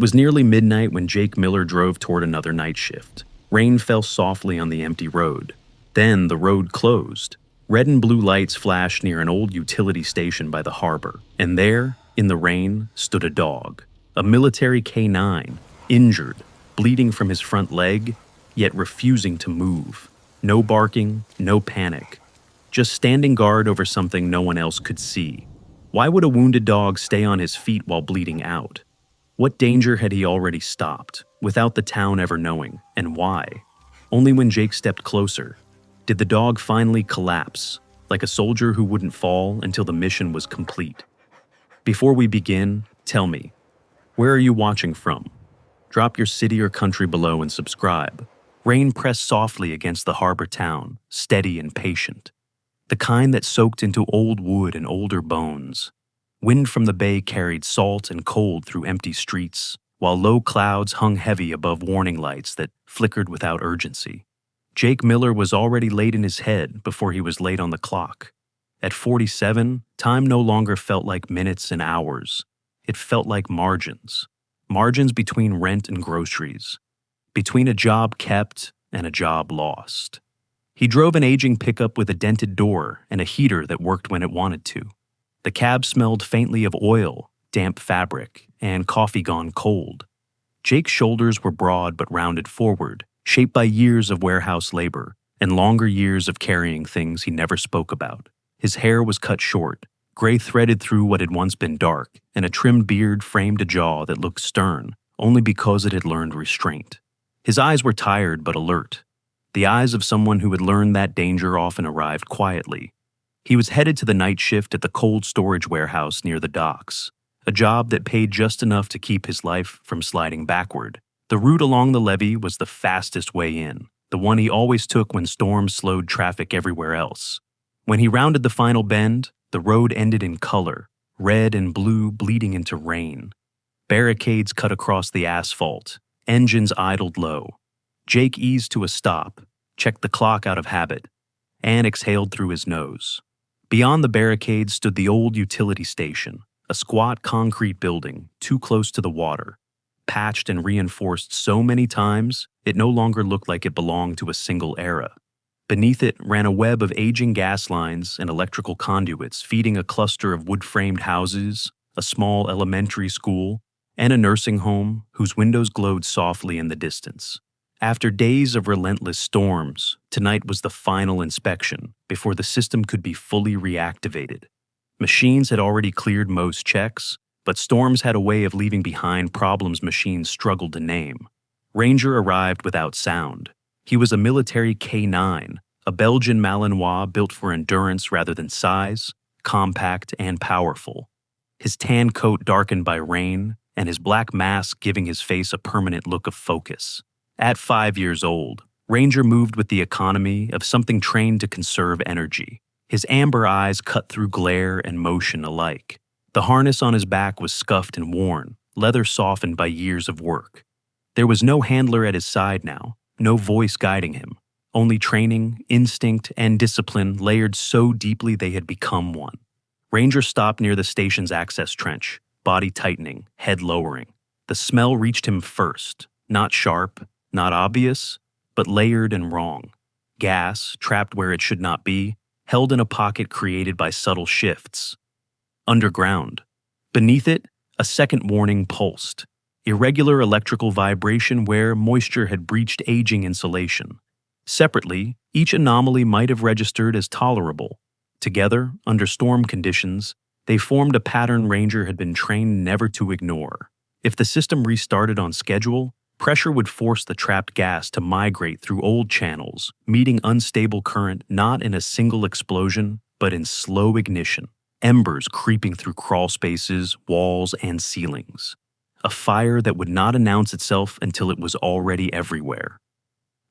was nearly midnight when Jake Miller drove toward another night shift. Rain fell softly on the empty road. Then the road closed. Red and blue lights flashed near an old utility station by the harbor, and there, in the rain, stood a dog. A military K9, injured, bleeding from his front leg, yet refusing to move. No barking, no panic. Just standing guard over something no one else could see. Why would a wounded dog stay on his feet while bleeding out? What danger had he already stopped, without the town ever knowing, and why? Only when Jake stepped closer did the dog finally collapse, like a soldier who wouldn't fall until the mission was complete. Before we begin, tell me, where are you watching from? Drop your city or country below and subscribe. Rain pressed softly against the harbor town, steady and patient. The kind that soaked into old wood and older bones. Wind from the bay carried salt and cold through empty streets, while low clouds hung heavy above warning lights that flickered without urgency. Jake Miller was already late in his head before he was late on the clock. At 47, time no longer felt like minutes and hours. It felt like margins. Margins between rent and groceries. Between a job kept and a job lost. He drove an aging pickup with a dented door and a heater that worked when it wanted to. The cab smelled faintly of oil, damp fabric, and coffee gone cold. Jake's shoulders were broad but rounded forward, shaped by years of warehouse labor and longer years of carrying things he never spoke about. His hair was cut short, gray threaded through what had once been dark, and a trimmed beard framed a jaw that looked stern, only because it had learned restraint. His eyes were tired but alert. The eyes of someone who had learned that danger often arrived quietly. He was headed to the night shift at the cold storage warehouse near the docks, a job that paid just enough to keep his life from sliding backward. The route along the levee was the fastest way in, the one he always took when storms slowed traffic everywhere else. When he rounded the final bend, the road ended in color, red and blue bleeding into rain. Barricades cut across the asphalt, engines idled low. Jake eased to a stop, checked the clock out of habit, and exhaled through his nose. Beyond the barricades stood the old utility station, a squat concrete building too close to the water. Patched and reinforced so many times, it no longer looked like it belonged to a single era. Beneath it ran a web of aging gas lines and electrical conduits feeding a cluster of wood-framed houses, a small elementary school, and a nursing home whose windows glowed softly in the distance. After days of relentless storms, tonight was the final inspection before the system could be fully reactivated. Machines had already cleared most checks, but storms had a way of leaving behind problems machines struggled to name. Ranger arrived without sound. He was a military K9, a Belgian Malinois built for endurance rather than size, compact and powerful. His tan coat darkened by rain, and his black mask giving his face a permanent look of focus. At 5 years old, Ranger moved with the economy of something trained to conserve energy. His amber eyes cut through glare and motion alike. The harness on his back was scuffed and worn, leather softened by years of work. There was no handler at his side now, no voice guiding him, only training, instinct, and discipline layered so deeply they had become one. Ranger stopped near the station's access trench, body tightening, head lowering. The smell reached him first, not sharp, not obvious, but layered and wrong. Gas, trapped where it should not be, held in a pocket created by subtle shifts. Underground. Beneath it, a second warning pulsed. Irregular electrical vibration where moisture had breached aging insulation. Separately, each anomaly might have registered as tolerable. Together, under storm conditions, they formed a pattern Ranger had been trained never to ignore. If the system restarted on schedule, pressure would force the trapped gas to migrate through old channels, meeting unstable current not in a single explosion, but in slow ignition. Embers creeping through crawl spaces, walls, and ceilings. A fire that would not announce itself until it was already everywhere.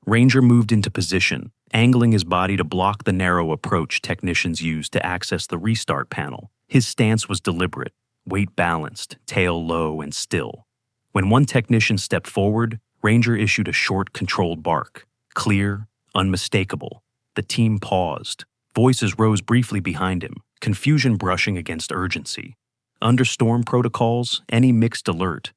Ranger moved into position, angling his body to block the narrow approach technicians used to access the restart panel. His stance was deliberate, weight balanced, tail low and still. When one technician stepped forward, Ranger issued a short, controlled bark. Clear, unmistakable. The team paused. Voices rose briefly behind him, confusion brushing against urgency. Under storm protocols, any mixed alert.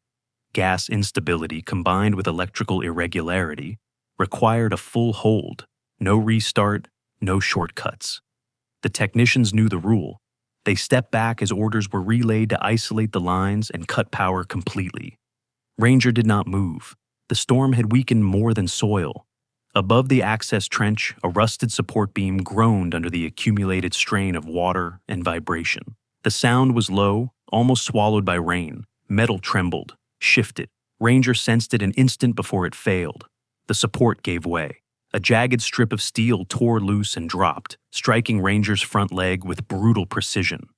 gas instability combined with electrical irregularity, required a full hold, no restart, no shortcuts. The technicians knew the rule. They stepped back as orders were relayed to isolate the lines and cut power completely. Ranger did not move. The storm had weakened more than soil. Above the access trench, a rusted support beam groaned under the accumulated strain of water and vibration. The sound was low, almost swallowed by rain. Metal trembled, shifted. Ranger sensed it an instant before it failed. The support gave way. A jagged strip of steel tore loose and dropped, striking Ranger's front leg with brutal precision.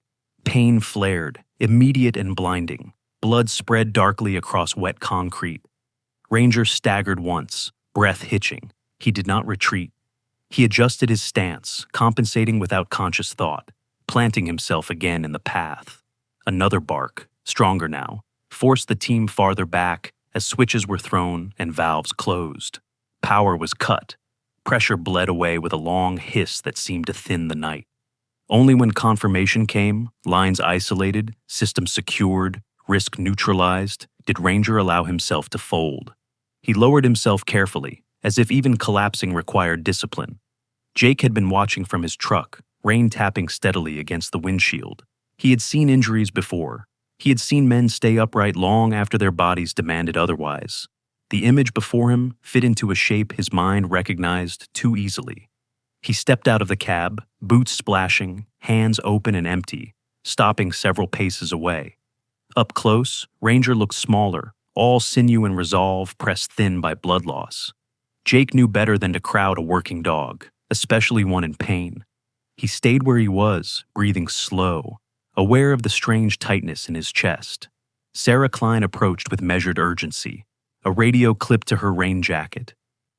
Pain flared, immediate and blinding. Blood spread darkly across wet concrete. Ranger staggered once, breath hitching. He did not retreat. He adjusted his stance, compensating without conscious thought, planting himself again in the path. Another bark, stronger now, forced the team farther back as switches were thrown and valves closed. Power was cut. Pressure bled away with a long hiss that seemed to thin the night. Only when confirmation came, lines isolated, systems secured, risk neutralized, did Ranger allow himself to fold. He lowered himself carefully, as if even collapsing required discipline. Jake had been watching from his truck, rain tapping steadily against the windshield. He had seen injuries before. He had seen men stay upright long after their bodies demanded otherwise. The image before him fit into a shape his mind recognized too easily. He stepped out of the cab, boots splashing, hands open and empty, stopping several paces away. Up close, Ranger looked smaller, all sinew and resolve pressed thin by blood loss. Jake knew better than to crowd a working dog, especially one in pain. He stayed where he was, breathing slow, aware of the strange tightness in his chest. Sarah Klein approached with measured urgency, a radio clipped to her rain jacket.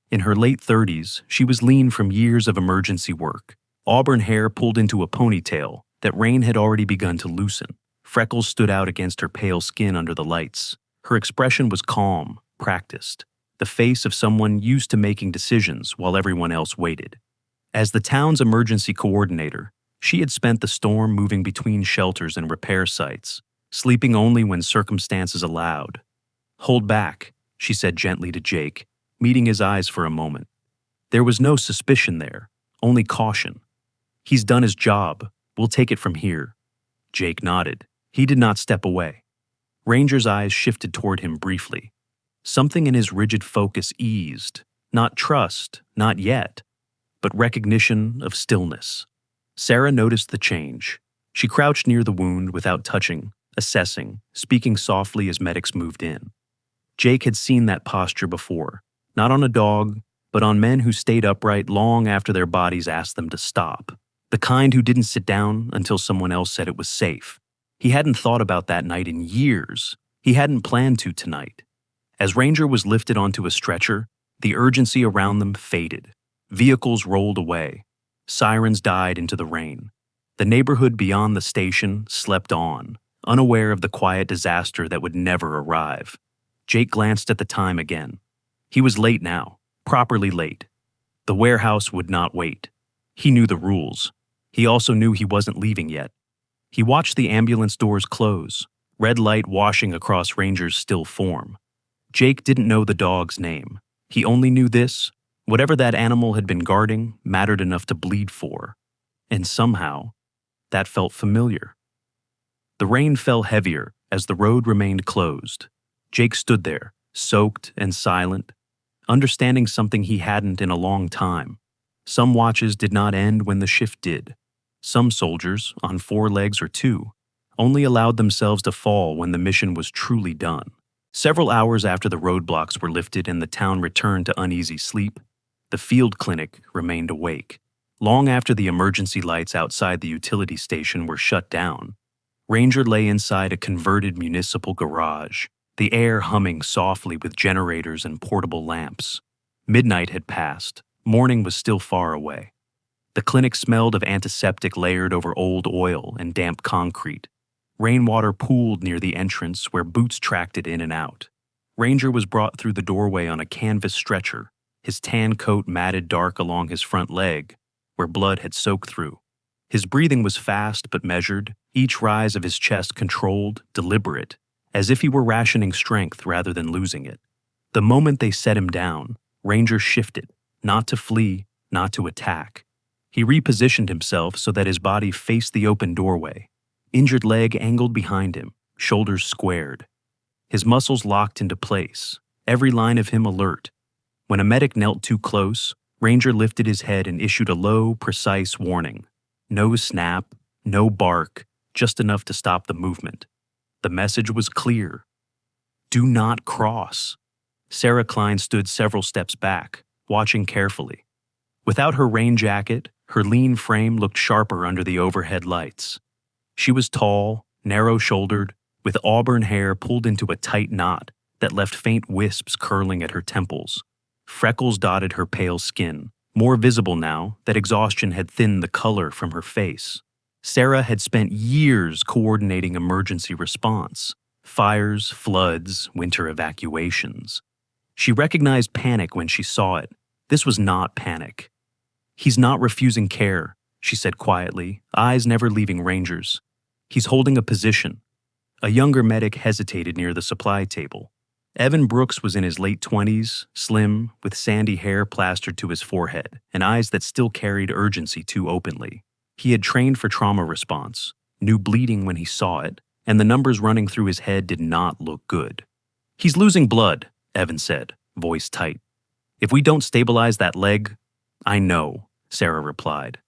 In her late 30s, she was lean from years of emergency work, auburn hair pulled into a ponytail that rain had already begun to loosen. Freckles stood out against her pale skin under the lights. Her expression was calm, practiced, the face of someone used to making decisions while everyone else waited. As the town's emergency coordinator, she had spent the storm moving between shelters and repair sites, sleeping only when circumstances allowed. "Hold back," she said gently to Jake, meeting his eyes for a moment. There was no suspicion there, only caution. "He's done his job. We'll take it from here." Jake nodded. He did not step away. Ranger's eyes shifted toward him briefly. Something in his rigid focus eased, not trust, not yet, but recognition of stillness. Sarah noticed the change. She crouched near the wound without touching, assessing, speaking softly as medics moved in. Jake had seen that posture before, not on a dog, but on men who stayed upright long after their bodies asked them to stop. The kind who didn't sit down until someone else said it was safe. He hadn't thought about that night in years. He hadn't planned to tonight. As Ranger was lifted onto a stretcher, the urgency around them faded. Vehicles rolled away. Sirens died into the rain. The neighborhood beyond the station slept on, unaware of the quiet disaster that would never arrive. Jake glanced at the time again. He was late now, properly late. The warehouse would not wait. He knew the rules. He also knew he wasn't leaving yet. He watched the ambulance doors close, red light washing across Ranger's still form. Jake didn't know the dog's name. He only knew this: whatever that animal had been guarding mattered enough to bleed for. And somehow, that felt familiar. The rain fell heavier as the road remained closed. Jake stood there, soaked and silent, understanding something he hadn't in a long time. Some watches did not end when the shift did. Some soldiers, on 4 legs or 2, only allowed themselves to fall when the mission was truly done. Several hours after the roadblocks were lifted and the town returned to uneasy sleep, the field clinic remained awake. Long after the emergency lights outside the utility station were shut down, Ranger lay inside a converted municipal garage, the air humming softly with generators and portable lamps. Midnight had passed. Morning was still far away. The clinic smelled of antiseptic layered over old oil and damp concrete. Rainwater pooled near the entrance where boots tracked it in and out. Ranger was brought through the doorway on a canvas stretcher, his tan coat matted dark along his front leg, where blood had soaked through. His breathing was fast but measured, each rise of his chest controlled, deliberate, as if he were rationing strength rather than losing it. The moment they set him down, Ranger shifted, not to flee, not to attack. He repositioned himself so that his body faced the open doorway. Injured leg angled behind him, shoulders squared. His muscles locked into place, every line of him alert. When a medic knelt too close, Ranger lifted his head and issued a low, precise warning. No snap, no bark, just enough to stop the movement. The message was clear. Do not cross. Sarah Klein stood several steps back, watching carefully. Without her rain jacket, her lean frame looked sharper under the overhead lights. She was tall, narrow-shouldered, with auburn hair pulled into a tight knot that left faint wisps curling at her temples. Freckles dotted her pale skin, more visible now that exhaustion had thinned the color from her face. Sarah had spent years coordinating emergency response: fires, floods, winter evacuations. She recognized panic when she saw it. This was not panic. He's not refusing care, she said quietly, eyes never leaving Ranger's. He's holding a position. A younger medic hesitated near the supply table. Evan Brooks was in his late 20s, slim, with sandy hair plastered to his forehead, and eyes that still carried urgency too openly. He had trained for trauma response, knew bleeding when he saw it, and the numbers running through his head did not look good. He's losing blood, Evan said, voice tight. If we don't stabilize that leg, I know, Sarah replied.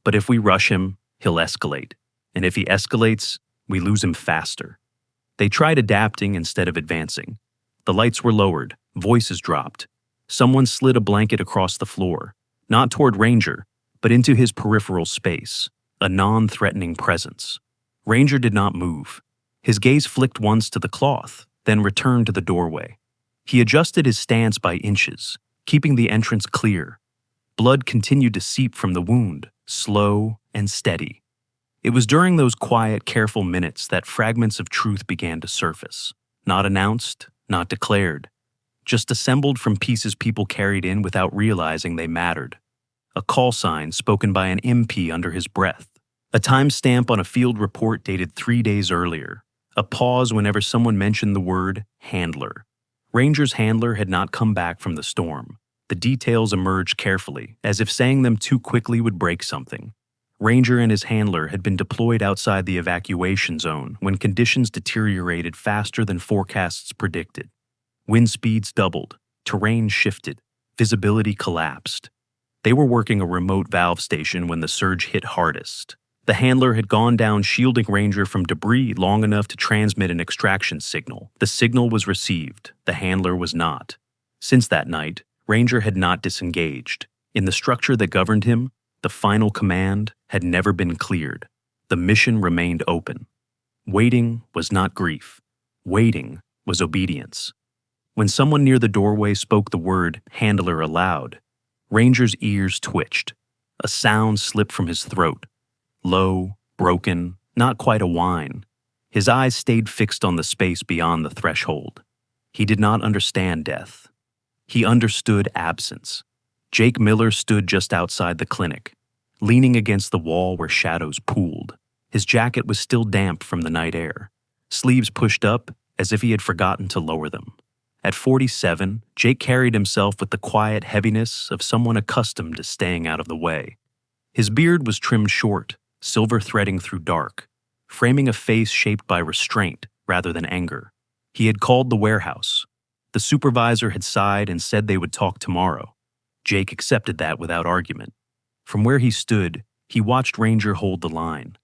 But if we rush him, he'll escalate. And if he escalates, we lose him faster. They tried adapting instead of advancing. The lights were lowered, voices dropped. Someone slid a blanket across the floor, not toward Ranger, but into his peripheral space, a non-threatening presence. Ranger did not move. His gaze flicked once to the cloth, then returned to the doorway. He adjusted his stance by inches, keeping the entrance clear. Blood continued to seep from the wound, slow and steady. It was during those quiet, careful minutes that fragments of truth began to surface, not announced, not declared, just assembled from pieces people carried in without realizing they mattered. A call sign spoken by an MP under his breath, a timestamp on a field report dated 3 days earlier, a pause whenever someone mentioned the word handler. Ranger's handler had not come back from the storm. The details emerged carefully, as if saying them too quickly would break something. Ranger and his handler had been deployed outside the evacuation zone when conditions deteriorated faster than forecasts predicted. Wind speeds doubled, terrain shifted, visibility collapsed. They were working a remote valve station when the surge hit hardest. The handler had gone down shielding Ranger from debris long enough to transmit an extraction signal. The signal was received, the handler was not. Since that night, Ranger had not disengaged. In the structure that governed him, the final command had never been cleared. The mission remained open. Waiting was not grief. Waiting was obedience. When someone near the doorway spoke the word handler aloud, Ranger's ears twitched. A sound slipped from his throat. Low, broken, not quite a whine. His eyes stayed fixed on the space beyond the threshold. He did not understand death. He understood absence. Jake Miller stood just outside the clinic, leaning against the wall where shadows pooled. His jacket was still damp from the night air, sleeves pushed up as if he had forgotten to lower them. At 47, Jake carried himself with the quiet heaviness of someone accustomed to staying out of the way. His beard was trimmed short, silver threading through dark, framing a face shaped by restraint rather than anger. He had called the warehouse. The supervisor had sighed and said they would talk tomorrow. Jake accepted that without argument. From where he stood, he watched Ranger hold the line.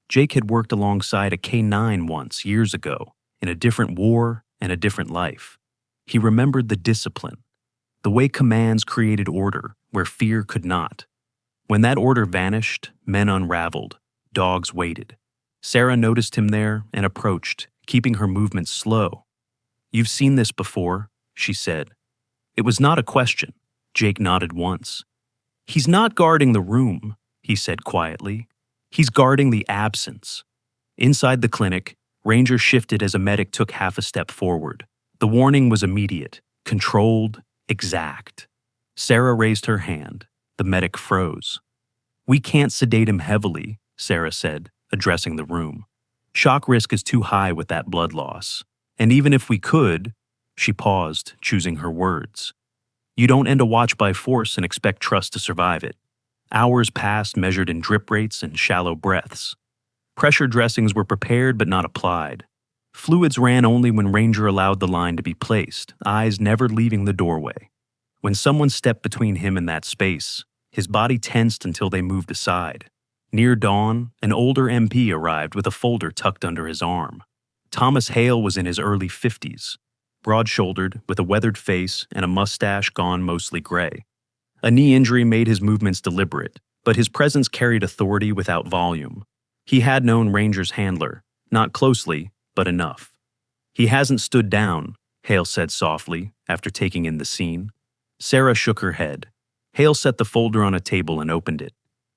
Jake had worked alongside a K-9 once, years ago, in a different war and a different life. He remembered the discipline, the way commands created order where fear could not. When that order vanished, men unraveled, dogs waited. Sarah noticed him there and approached, keeping her movements slow. "You've seen this before," she said. It was not a question. Jake nodded once. "He's not guarding the room," he said quietly. "He's guarding the absence." Inside the clinic, Ranger shifted as a medic took half a step forward. The warning was immediate, controlled, exact. Sarah raised her hand. The medic froze. "We can't sedate him heavily," Sarah said, addressing the room. "Shock risk is too high with that blood loss. And even if we could, she paused, choosing her words. You don't end a watch by force and expect trust to survive it. Hours passed measured in drip rates and shallow breaths. Pressure dressings were prepared but not applied. Fluids ran only when Ranger allowed the line to be placed, eyes never leaving the doorway. When someone stepped between him and that space, his body tensed until they moved aside. Near dawn, an older MP arrived with a folder tucked under his arm. Thomas Hale was in his early 50s, broad-shouldered, with a weathered face and a mustache gone mostly gray. A knee injury made his movements deliberate, but his presence carried authority without volume. He had known Ranger's handler, not closely, but enough. He hasn't stood down, Hale said softly, after taking in the scene. Sarah shook her head. Hale set the folder on a table and opened it.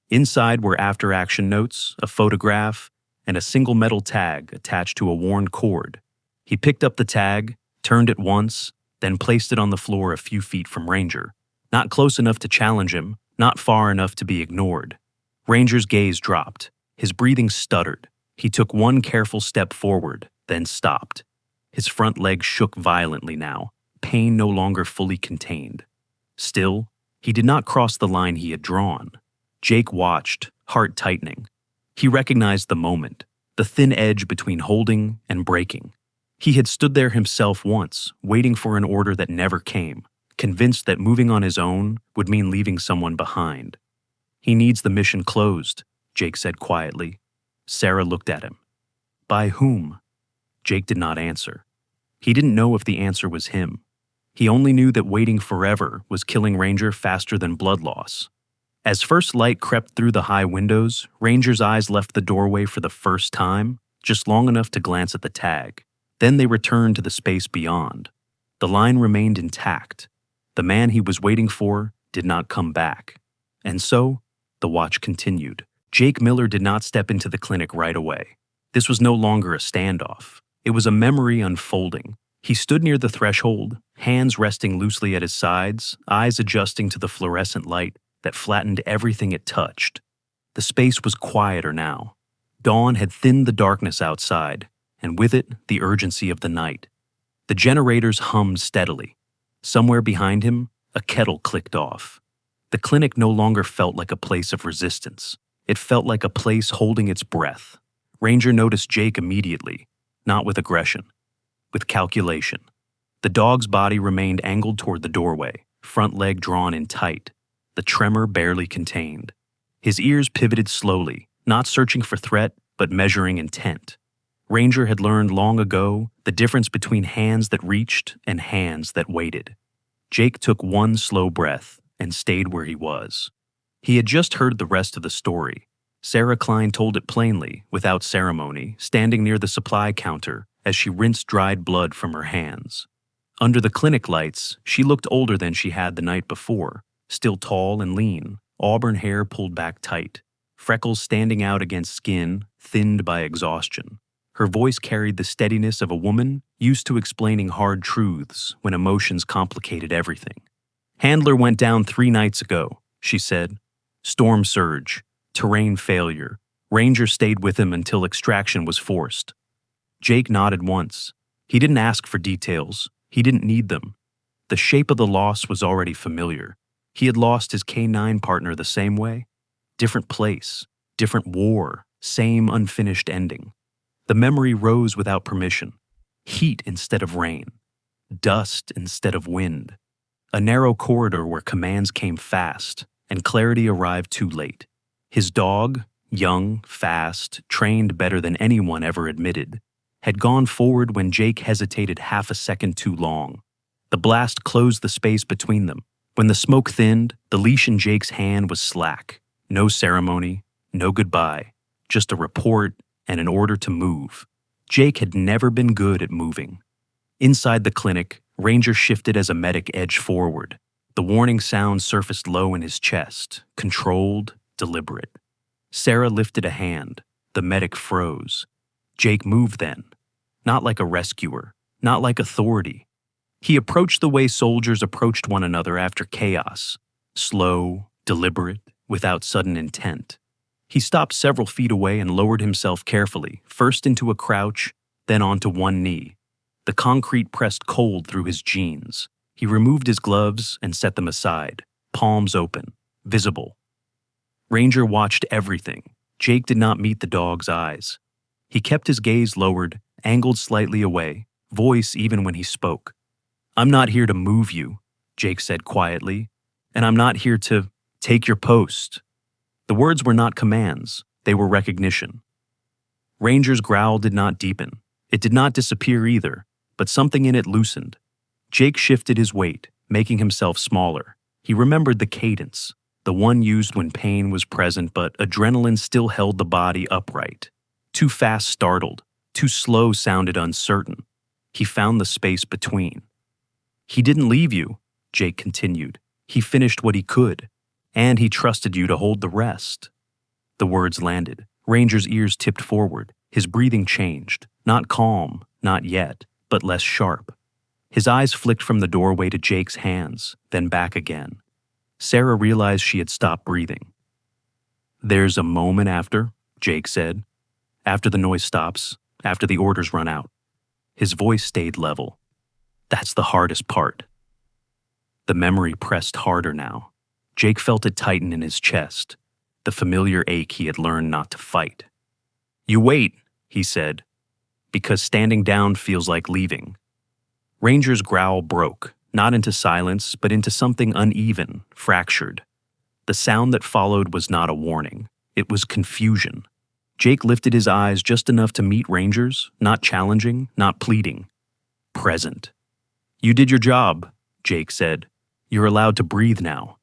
Inside were after-action notes, a photograph, and a single metal tag attached to a worn cord. He picked up the tag, turned it once, then placed it on the floor a few feet from Ranger. Not close enough to challenge him, not far enough to be ignored. Ranger's gaze dropped. His breathing stuttered. He took one careful step forward, then stopped. His front leg shook violently now, pain no longer fully contained. Still, he did not cross the line he had drawn. Jake watched, heart tightening. He recognized the moment, the thin edge between holding and breaking. He had stood there himself once, waiting for an order that never came, convinced that moving on his own would mean leaving someone behind. He needs the mission closed, Jake said quietly. Sarah looked at him. By whom? Jake did not answer. He didn't know if the answer was him. He only knew that waiting forever was killing Ranger faster than blood loss. As first light crept through the high windows, Ranger's eyes left the doorway for the first time, just long enough to glance at the tag. Then they returned to the space beyond. The line remained intact. The man he was waiting for did not come back. And so, the watch continued. Jake Miller did not step into the clinic right away. This was no longer a standoff. It was a memory unfolding. He stood near the threshold, hands resting loosely at his sides, eyes adjusting to the fluorescent light that flattened everything it touched. The space was quieter now. Dawn had thinned the darkness outside, and with it, the urgency of the night. The generators hummed steadily. Somewhere behind him, a kettle clicked off. The clinic no longer felt like a place of resistance. It felt like a place holding its breath. Ranger noticed Jake immediately, not with aggression, with calculation. The dog's body remained angled toward the doorway, front leg drawn in tight, the tremor barely contained. His ears pivoted slowly, not searching for threat, but measuring intent. Ranger had learned long ago the difference between hands that reached and hands that waited. Jake took one slow breath and stayed where he was. He had just heard the rest of the story. Sarah Klein told it plainly, without ceremony, standing near the supply counter as she rinsed dried blood from her hands. Under the clinic lights, she looked older than she had the night before, still tall and lean, auburn hair pulled back tight, freckles standing out against skin thinned by exhaustion. Her voice carried the steadiness of a woman used to explaining hard truths when emotions complicated everything. Handler went down 3 nights ago, she said. Storm surge, terrain failure. Ranger stayed with him until extraction was forced. Jake nodded once. He didn't ask for details. He didn't need them. The shape of the loss was already familiar. He had lost his K-9 partner the same way. Different place, different war, same unfinished ending. The memory rose without permission. Heat instead of rain. Dust instead of wind. A narrow corridor where commands came fast, and clarity arrived too late. His dog, young, fast, trained better than anyone ever admitted, had gone forward when Jake hesitated half a second too long. The blast closed the space between them. When the smoke thinned, the leash in Jake's hand was slack. No ceremony, no goodbye, just a report and an order to move. Jake had never been good at moving. Inside the clinic, Ranger shifted as a medic edged forward. The warning sound surfaced low in his chest, controlled, deliberate. Sarah lifted a hand. The medic froze. Jake moved then. Not like a rescuer, not like authority. He approached the way soldiers approached one another after chaos. Slow, deliberate, without sudden intent. He stopped several feet away and lowered himself carefully, first into a crouch, then onto one knee. The concrete pressed cold through his jeans. He removed his gloves and set them aside, palms open, visible. Ranger watched everything. Jake did not meet the dog's eyes. He kept his gaze lowered, angled slightly away, voice even when he spoke. "I'm not here to move you," Jake said quietly, "and I'm not here to take your post." The words were not commands, they were recognition. Ranger's growl did not deepen. It did not disappear either, but something in it loosened. Jake shifted his weight, making himself smaller. He remembered the cadence, the one used when pain was present but adrenaline still held the body upright. Too fast startled, too slow sounded uncertain. He found the space between. "He didn't leave you," Jake continued. "He finished what he could, and he trusted you to hold the rest." The words landed. Ranger's ears tipped forward. His breathing changed. Not calm, not yet, but less sharp. His eyes flicked from the doorway to Jake's hands, then back again. Sarah realized she had stopped breathing. "There's a moment after," Jake said. "After the noise stops, after the orders run out." His voice stayed level. "That's the hardest part." The memory pressed harder now. Jake felt it tighten in his chest, the familiar ache he had learned not to fight. "You wait," he said, "because standing down feels like leaving." Ranger's growl broke, not into silence, but into something uneven, fractured. The sound that followed was not a warning. It was confusion. Jake lifted his eyes just enough to meet Ranger's, not challenging, not pleading. Present. "You did your job," Jake said. "You're allowed to breathe now."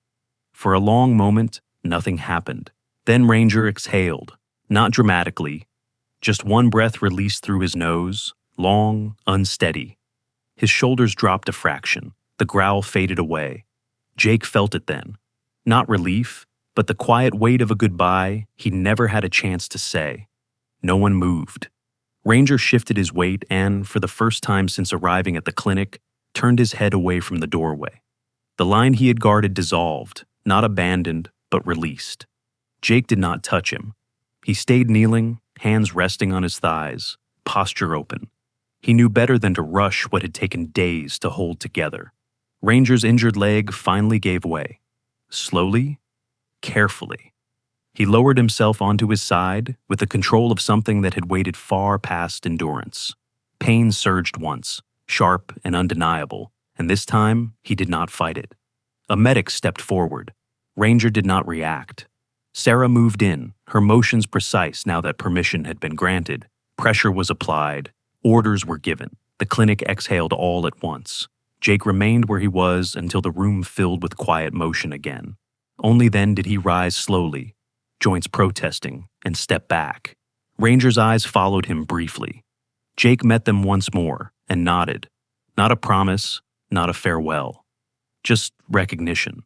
For a long moment, nothing happened. Then Ranger exhaled, not dramatically. Just one breath released through his nose, long, unsteady. His shoulders dropped a fraction. The growl faded away. Jake felt it then. Not relief, but the quiet weight of a goodbye he never had a chance to say. No one moved. Ranger shifted his weight and, for the first time since arriving at the clinic, turned his head away from the doorway. The line he had guarded dissolved, not abandoned, but released. Jake did not touch him. He stayed kneeling, hands resting on his thighs, posture open. He knew better than to rush what had taken days to hold together. Ranger's injured leg finally gave way. Slowly, carefully. He lowered himself onto his side with the control of something that had waited far past endurance. Pain surged once, sharp and undeniable, and this time he did not fight it. A medic stepped forward. Ranger did not react. Sarah moved in, her motions precise now that permission had been granted. Pressure was applied. Orders were given. The clinic exhaled all at once. Jake remained where he was until the room filled with quiet motion again. Only then did he rise slowly, joints protesting, and step back. Ranger's eyes followed him briefly. Jake met them once more and nodded. Not a promise, not a farewell. Just recognition.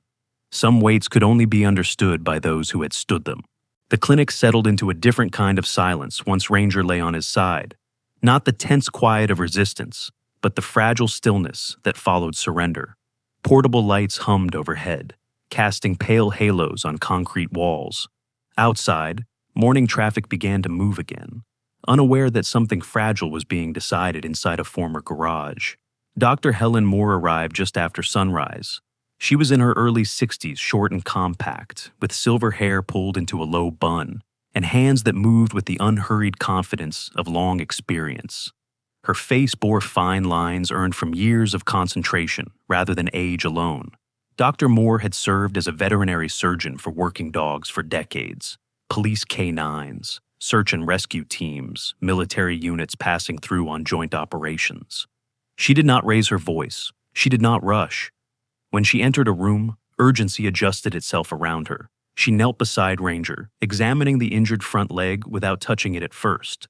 Some weights could only be understood by those who had stood them. The clinic settled into a different kind of silence once Ranger lay on his side. Not the tense quiet of resistance, but the fragile stillness that followed surrender. Portable lights hummed overhead, casting pale halos on concrete walls. Outside, morning traffic began to move again, unaware that something fragile was being decided inside a former garage. Dr. Helen Moore arrived just after sunrise. She was in her early 60s, short and compact, with silver hair pulled into a low bun, and hands that moved with the unhurried confidence of long experience. Her face bore fine lines earned from years of concentration rather than age alone. Dr. Moore had served as a veterinary surgeon for working dogs for decades. Police K-9s, search and rescue teams, military units passing through on joint operations. She did not raise her voice. She did not rush. When she entered a room, urgency adjusted itself around her. She knelt beside Ranger, examining the injured front leg without touching it at first.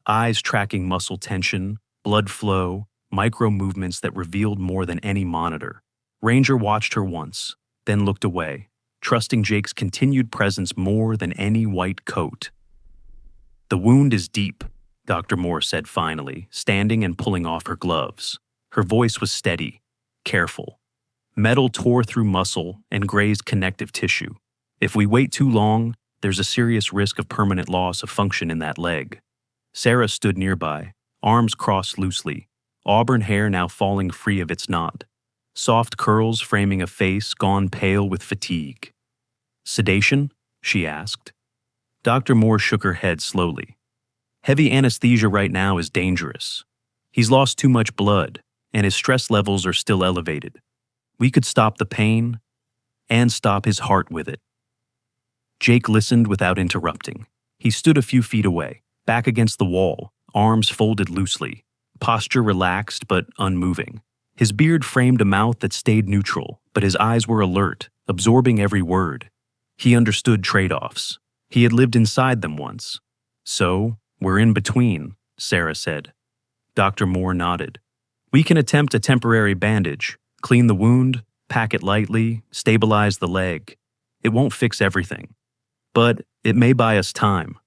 Eyes tracking muscle tension, blood flow, micro movements that revealed more than any monitor. Ranger watched her once, then looked away, trusting Jake's continued presence more than any white coat. "The wound is deep," Dr. Moore said finally, standing and pulling off her gloves. Her voice was steady, careful. Metal tore through muscle and grazed connective tissue. If we wait too long, there's a serious risk of permanent loss of function in that leg. Sarah stood nearby, arms crossed loosely, auburn hair now falling free of its knot, soft curls framing a face gone pale with fatigue. "Sedation?" she asked. Dr. Moore shook her head slowly. "Heavy anesthesia right now is dangerous. He's lost too much blood, and his stress levels are still elevated. We could stop the pain and stop his heart with it." Jake listened without interrupting. He stood a few feet away, back against the wall, arms folded loosely, posture relaxed but unmoving. His beard framed a mouth that stayed neutral, but his eyes were alert, absorbing every word. He understood trade-offs. He had lived inside them once. "So, we're in between," Sarah said. Dr. Moore nodded. "We can attempt a temporary bandage, clean the wound, pack it lightly, stabilize the leg. It won't fix everything, but it may buy us time."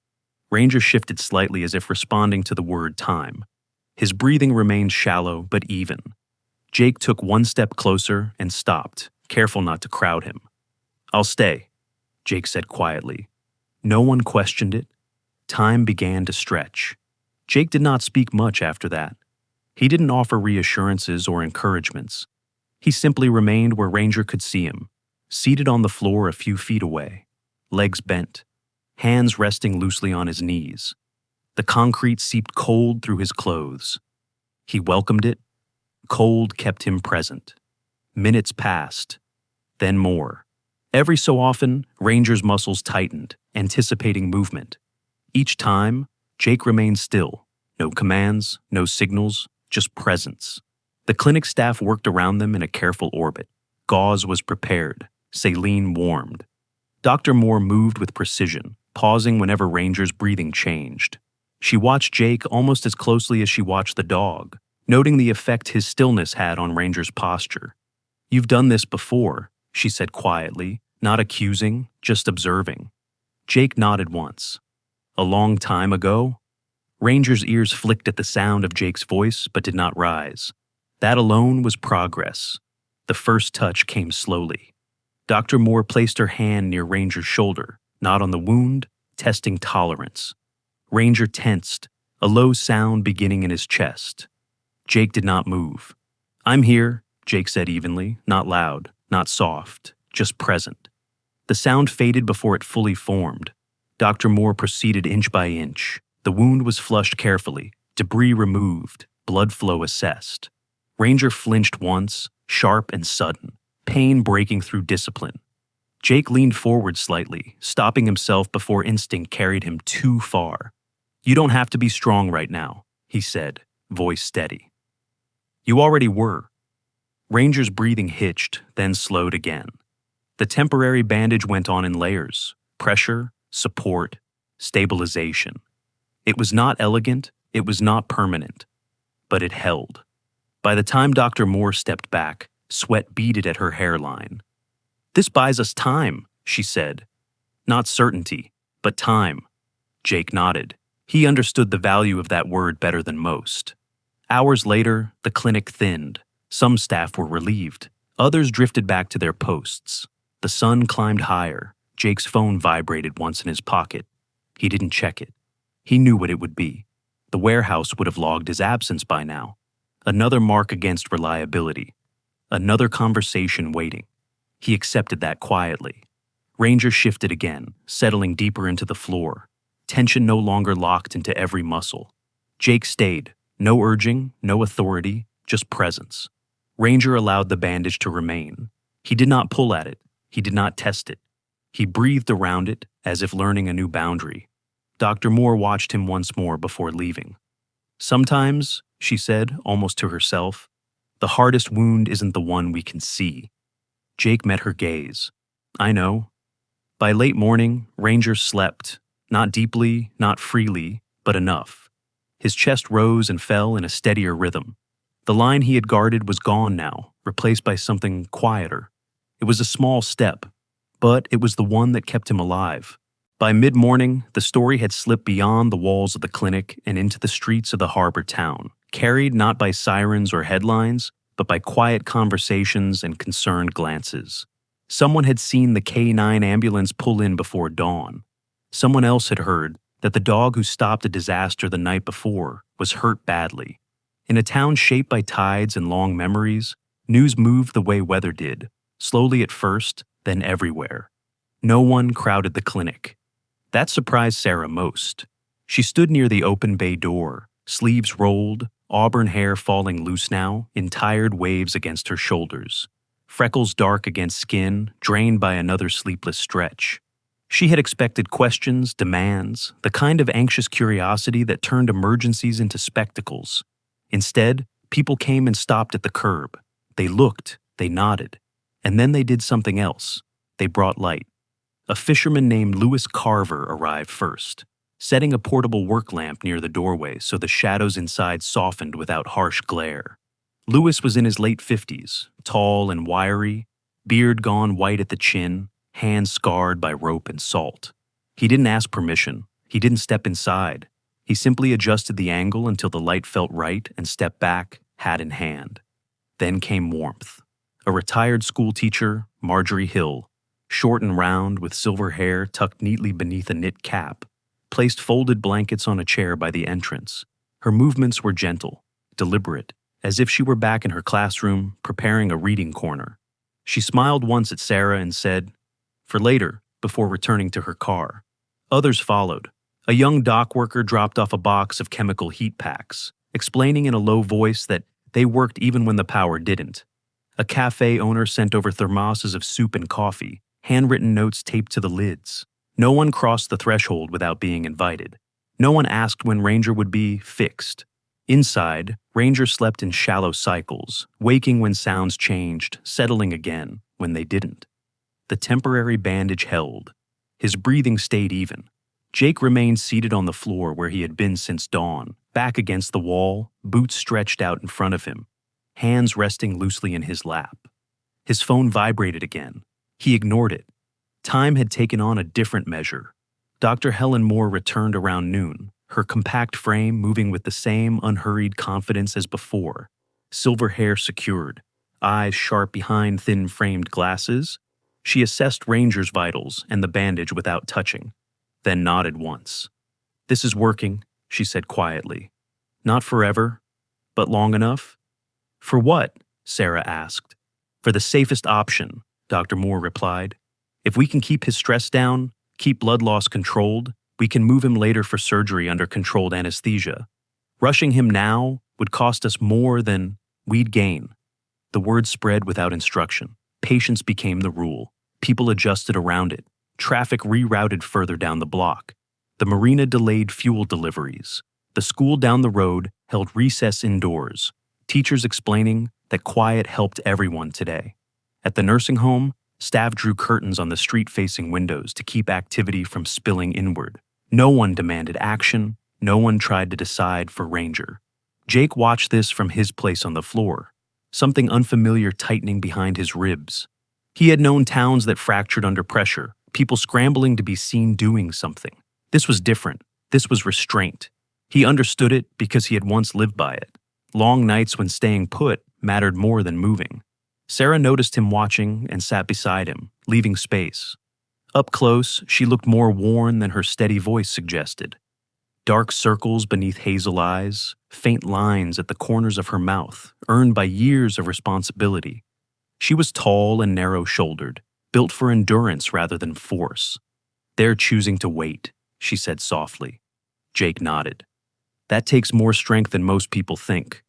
Ranger shifted slightly as if responding to the word time. His breathing remained shallow but even. Jake took one step closer and stopped, careful not to crowd him. "I'll stay," Jake said quietly. No one questioned it. Time began to stretch. Jake did not speak much after that. He didn't offer reassurances or encouragements. He simply remained where Ranger could see him, seated on the floor a few feet away, legs bent, hands resting loosely on his knees. The concrete seeped cold through his clothes. He welcomed it. Cold kept him present. Minutes passed, then more. Every so often, Ranger's muscles tightened, anticipating movement. Each time, Jake remained still. No commands, no signals, just presence. The clinic staff worked around them in a careful orbit. Gauze was prepared, saline warmed. Dr. Moore moved with precision, pausing whenever Ranger's breathing changed. She watched Jake almost as closely as she watched the dog, noting the effect his stillness had on Ranger's posture. "You've done this before," she said quietly, not accusing, just observing. Jake nodded once. "A long time ago?" Ranger's ears flicked at the sound of Jake's voice but did not rise. That alone was progress. The first touch came slowly. Dr. Moore placed her hand near Ranger's shoulder, not on the wound, testing tolerance. Ranger tensed, a low sound beginning in his chest. Jake did not move. "I'm here," Jake said evenly, not loud, not soft, just present. The sound faded before it fully formed. Dr. Moore proceeded inch by inch. The wound was flushed carefully, debris removed, blood flow assessed. Ranger flinched once, sharp and sudden, pain breaking through discipline. Jake leaned forward slightly, stopping himself before instinct carried him too far. "You don't have to be strong right now," he said, voice steady. "You already were." Ranger's breathing hitched, then slowed again. The temporary bandage went on in layers: pressure, support, stabilization. It was not elegant, it was not permanent, but it held. By the time Dr. Moore stepped back, sweat beaded at her hairline. "This buys us time," she said. "Not certainty, but time." Jake nodded. He understood the value of that word better than most. Hours later, the clinic thinned. Some staff were relieved. Others drifted back to their posts. The sun climbed higher. Jake's phone vibrated once in his pocket. He didn't check it. He knew what it would be. The warehouse would have logged his absence by now. Another mark against reliability. Another conversation waiting. He accepted that quietly. Ranger shifted again, settling deeper into the floor. Tension no longer locked into every muscle. Jake stayed. No urging, no authority, just presence. Ranger allowed the bandage to remain. He did not pull at it. He did not test it. He breathed around it, as if learning a new boundary. Dr. Moore watched him once more before leaving. "Sometimes," she said, almost to herself, "the hardest wound isn't the one we can see." Jake met her gaze. "I know." By late morning, Ranger slept, not deeply, not freely, but enough. His chest rose and fell in a steadier rhythm. The line he had guarded was gone now, replaced by something quieter. It was a small step, but it was the one that kept him alive. By mid-morning, the story had slipped beyond the walls of the clinic and into the streets of the harbor town, carried not by sirens or headlines, but by quiet conversations and concerned glances. Someone had seen the K9 ambulance pull in before dawn. Someone else had heard that the dog who stopped a disaster the night before was hurt badly. In a town shaped by tides and long memories, news moved the way weather did, slowly at first, then everywhere. No one crowded the clinic. That surprised Sarah most. She stood near the open bay door, sleeves rolled, auburn hair falling loose now, in tired waves against her shoulders. Freckles dark against skin, drained by another sleepless stretch. She had expected questions, demands, the kind of anxious curiosity that turned emergencies into spectacles. Instead, people came and stopped at the curb. They looked, they nodded, and then they did something else. They brought light. A fisherman named Lewis Carver arrived first, setting a portable work lamp near the doorway so the shadows inside softened without harsh glare. Lewis was in his late 50s, tall and wiry, beard gone white at the chin, hands scarred by rope and salt. He didn't ask permission. He didn't step inside. He simply adjusted the angle until the light felt right and stepped back, hat in hand. Then came warmth. A retired school teacher, Marjorie Hill, short and round with silver hair tucked neatly beneath a knit cap, placed folded blankets on a chair by the entrance. Her movements were gentle, deliberate, as if she were back in her classroom preparing a reading corner. She smiled once at Sarah and said, "For later," before returning to her car. Others followed. A young dock worker dropped off a box of chemical heat packs, explaining in a low voice that they worked even when the power didn't. A cafe owner sent over thermoses of soup and coffee, handwritten notes taped to the lids. No one crossed the threshold without being invited. No one asked when Ranger would be fixed. Inside, Ranger slept in shallow cycles, waking when sounds changed, settling again when they didn't. The temporary bandage held. His breathing stayed even. Jake remained seated on the floor where he had been since dawn, back against the wall, boots stretched out in front of him, hands resting loosely in his lap. His phone vibrated again. He ignored it. Time had taken on a different measure. Dr. Helen Moore returned around noon, her compact frame moving with the same unhurried confidence as before, silver hair secured, eyes sharp behind thin-framed glasses. She assessed Ranger's vitals and the bandage without touching, then nodded once. "This is working," she said quietly. "Not forever, but long enough?" "For what?" Sarah asked. "For the safest option," Dr. Moore replied. "If we can keep his stress down, keep blood loss controlled, we can move him later for surgery under controlled anesthesia. Rushing him now would cost us more than we'd gain." The word spread without instruction. Patience became the rule. People adjusted around it. Traffic rerouted further down the block. The marina delayed fuel deliveries. The school down the road held recess indoors, teachers explaining that quiet helped everyone today. At the nursing home, staff drew curtains on the street-facing windows to keep activity from spilling inward. No one demanded action. No one tried to decide for Ranger. Jake watched this from his place on the floor, something unfamiliar tightening behind his ribs. He had known towns that fractured under pressure, people scrambling to be seen doing something. This was different. This was restraint. He understood it because he had once lived by it. Long nights when staying put mattered more than moving. Sarah noticed him watching and sat beside him, leaving space. Up close, she looked more worn than her steady voice suggested. Dark circles beneath hazel eyes, faint lines at the corners of her mouth, earned by years of responsibility. She was tall and narrow-shouldered, built for endurance rather than force. "They're choosing to wait," she said softly. Jake nodded. "That takes more strength than most people think."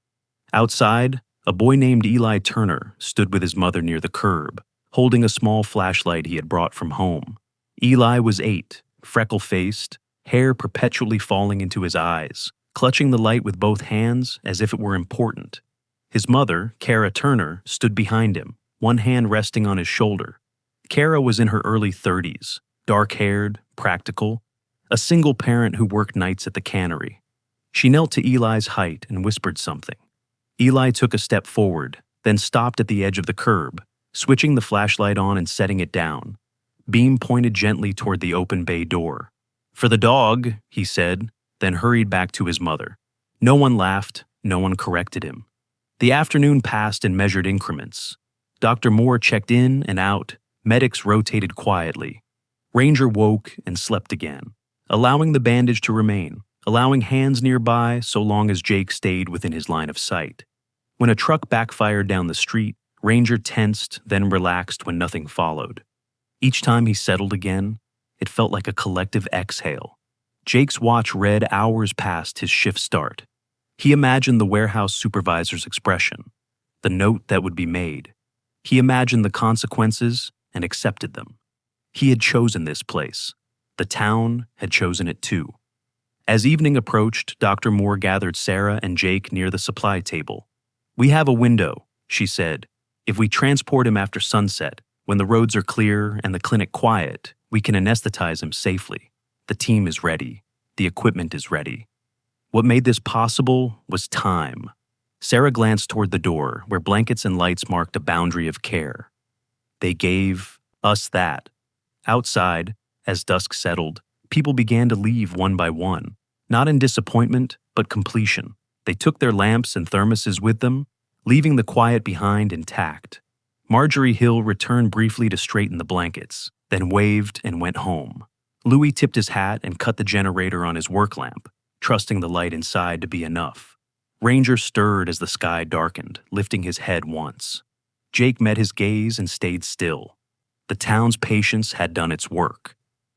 Outside, a boy named Eli Turner stood with his mother near the curb, holding a small flashlight he had brought from home. Eli was 8, freckle-faced, hair perpetually falling into his eyes, clutching the light with both hands as if it were important. His mother, Kara Turner, stood behind him, one hand resting on his shoulder. Kara was in her early 30s, dark-haired, practical, a single parent who worked nights at the cannery. She knelt to Eli's height and whispered something. Eli took a step forward, then stopped at the edge of the curb, switching the flashlight on and setting it down. Beam pointed gently toward the open bay door. "For the dog," he said, then hurried back to his mother. No one laughed, no one corrected him. The afternoon passed in measured increments. Dr. Moore checked in and out, medics rotated quietly. Ranger woke and slept again, allowing the bandage to remain, allowing hands nearby so long as Jake stayed within his line of sight. When a truck backfired down the street, Ranger tensed, then relaxed when nothing followed. Each time he settled again, it felt like a collective exhale. Jake's watch read hours past his shift start. He imagined the warehouse supervisor's expression, the note that would be made. He imagined the consequences and accepted them. He had chosen this place. The town had chosen it too. As evening approached, Dr. Moore gathered Sarah and Jake near the supply table. "We have a window," she said. "If we transport him after sunset, when the roads are clear and the clinic quiet, we can anesthetize him safely. The team is ready. The equipment is ready." What made this possible was time. Sarah glanced toward the door, where blankets and lights marked a boundary of care. "They gave us that." Outside, as dusk settled, people began to leave one by one, not in disappointment, but completion. They took their lamps and thermoses with them, leaving the quiet behind intact. Marjorie Hill returned briefly to straighten the blankets, then waved and went home. Louis tipped his hat and cut the generator on his work lamp, trusting the light inside to be enough. Ranger stirred as the sky darkened, lifting his head once. Jake met his gaze and stayed still. The town's patience had done its work.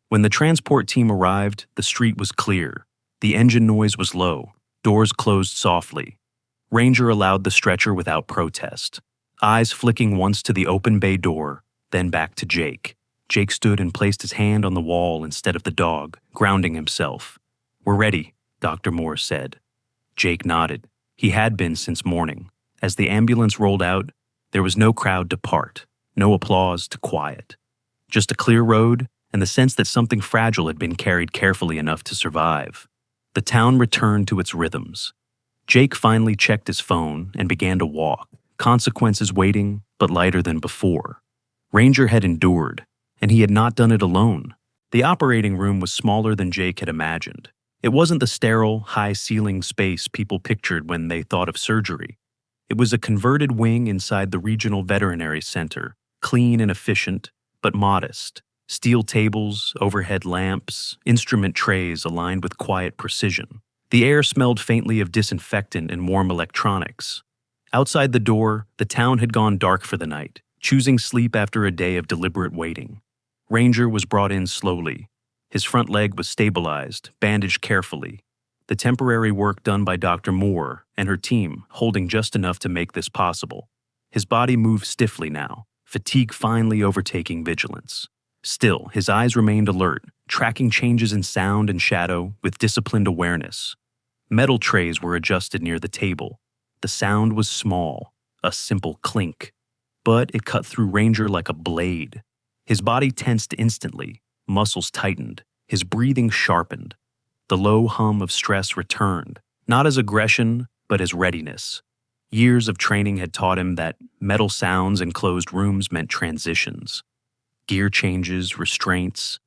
When the transport team arrived, the street was clear. The engine noise was low. Doors closed softly. Ranger allowed the stretcher without protest, eyes flicking once to the open bay door, then back to Jake. Jake stood and placed his hand on the wall instead of the dog, grounding himself. "We're ready," Dr. Moore said. Jake nodded. He had been since morning. As the ambulance rolled out, there was no crowd to part, no applause to quiet. Just a clear road and the sense that something fragile had been carried carefully enough to survive. The town returned to its rhythms. Jake finally checked his phone and began to walk, consequences waiting, but lighter than before. Ranger had endured, and he had not done it alone. The operating room was smaller than Jake had imagined. It wasn't the sterile, high-ceiling space people pictured when they thought of surgery. It was a converted wing inside the Regional Veterinary Center, clean and efficient, but modest. Steel tables, overhead lamps, instrument trays aligned with quiet precision. The air smelled faintly of disinfectant and warm electronics. Outside the door, the town had gone dark for the night, choosing sleep after a day of deliberate waiting. Ranger was brought in slowly. His front leg was stabilized, bandaged carefully. The temporary work done by Dr. Moore and her team holding just enough to make this possible. His body moved stiffly now, fatigue finally overtaking vigilance. Still, his eyes remained alert, tracking changes in sound and shadow with disciplined awareness. Metal trays were adjusted near the table. The sound was small, a simple clink, but it cut through Ranger like a blade. His body tensed instantly, muscles tightened, his breathing sharpened. The low hum of stress returned, not as aggression, but as readiness. Years of training had taught him that metal sounds in closed rooms meant transitions. Gear changes, restraints,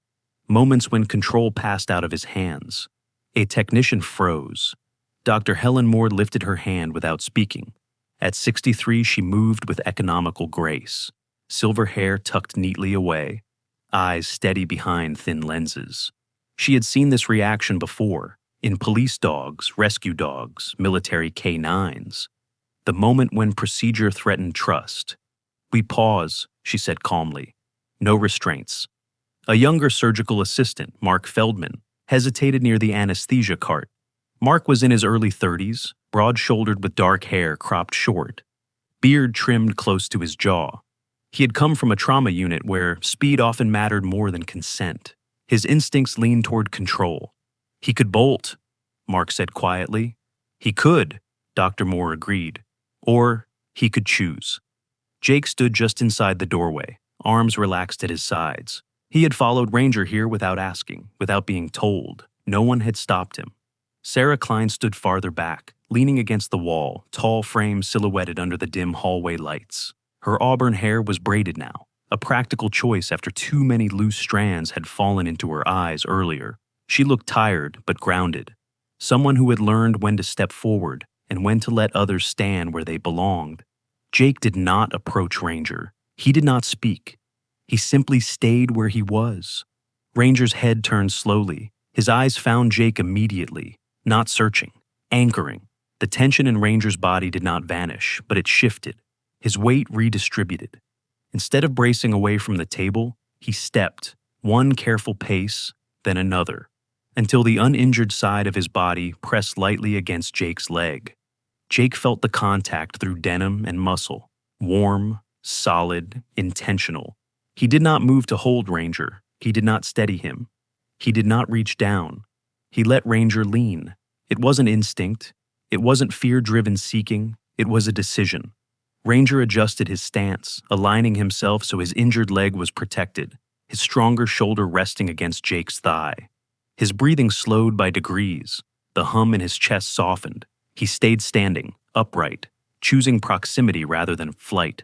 moments when control passed out of his hands. A technician froze. Dr. Helen Moore lifted her hand without speaking. At 63, she moved with economical grace, silver hair tucked neatly away, eyes steady behind thin lenses. She had seen this reaction before, in police dogs, rescue dogs, military K9s. The moment when procedure threatened trust. "We pause," she said calmly. No restraints. A younger surgical assistant, Mark Feldman, hesitated near the anesthesia cart. Mark was in his early 30s, broad-shouldered with dark hair cropped short, beard trimmed close to his jaw. He had come from a trauma unit where speed often mattered more than consent. His instincts leaned toward control. "He could bolt," Mark said quietly. "He could," Dr. Moore agreed. "Or he could choose." Jake stood just inside the doorway, arms relaxed at his sides. He had followed Ranger here without asking, without being told. No one had stopped him. Sarah Klein stood farther back, leaning against the wall, tall frame silhouetted under the dim hallway lights. Her auburn hair was braided now, a practical choice after too many loose strands had fallen into her eyes earlier. She looked tired but grounded, someone who had learned when to step forward and when to let others stand where they belonged. Jake did not approach Ranger. He did not speak. He simply stayed where he was. Ranger's head turned slowly. His eyes found Jake immediately. not searching, anchoring. The tension in Ranger's body did not vanish, but it shifted. His weight redistributed. Instead of bracing away from the table, he stepped, one careful pace, then another, until the uninjured side of his body pressed lightly against Jake's leg. Jake felt the contact through denim and muscle, warm, solid, intentional. He did not move to hold Ranger. He did not steady him. He did not reach down. He let Ranger lean. It wasn't instinct. It wasn't fear-driven seeking. It was a decision. Ranger adjusted his stance, aligning himself so his injured leg was protected, his stronger shoulder resting against Jake's thigh. His breathing slowed by degrees. The hum in his chest softened. He stayed standing, upright, choosing proximity rather than flight.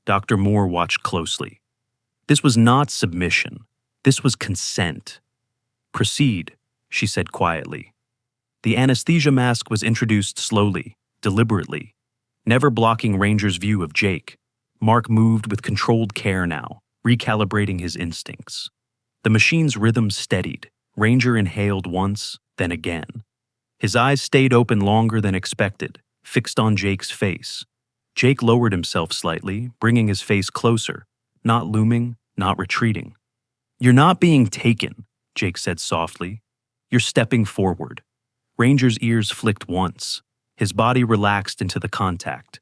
Dr. Moore watched closely. This was not submission. This was consent. "Proceed," she said quietly. The anesthesia mask was introduced slowly, deliberately, never blocking Ranger's view of Jake. Mark moved with controlled care now, recalibrating his instincts. The machine's rhythm steadied. Ranger inhaled once, then again. His eyes stayed open longer than expected, fixed on Jake's face. Jake lowered himself slightly, bringing his face closer, not looming, not retreating. "You're not being taken," Jake said softly. "You're stepping forward." Ranger's ears flicked once. His body relaxed into the contact.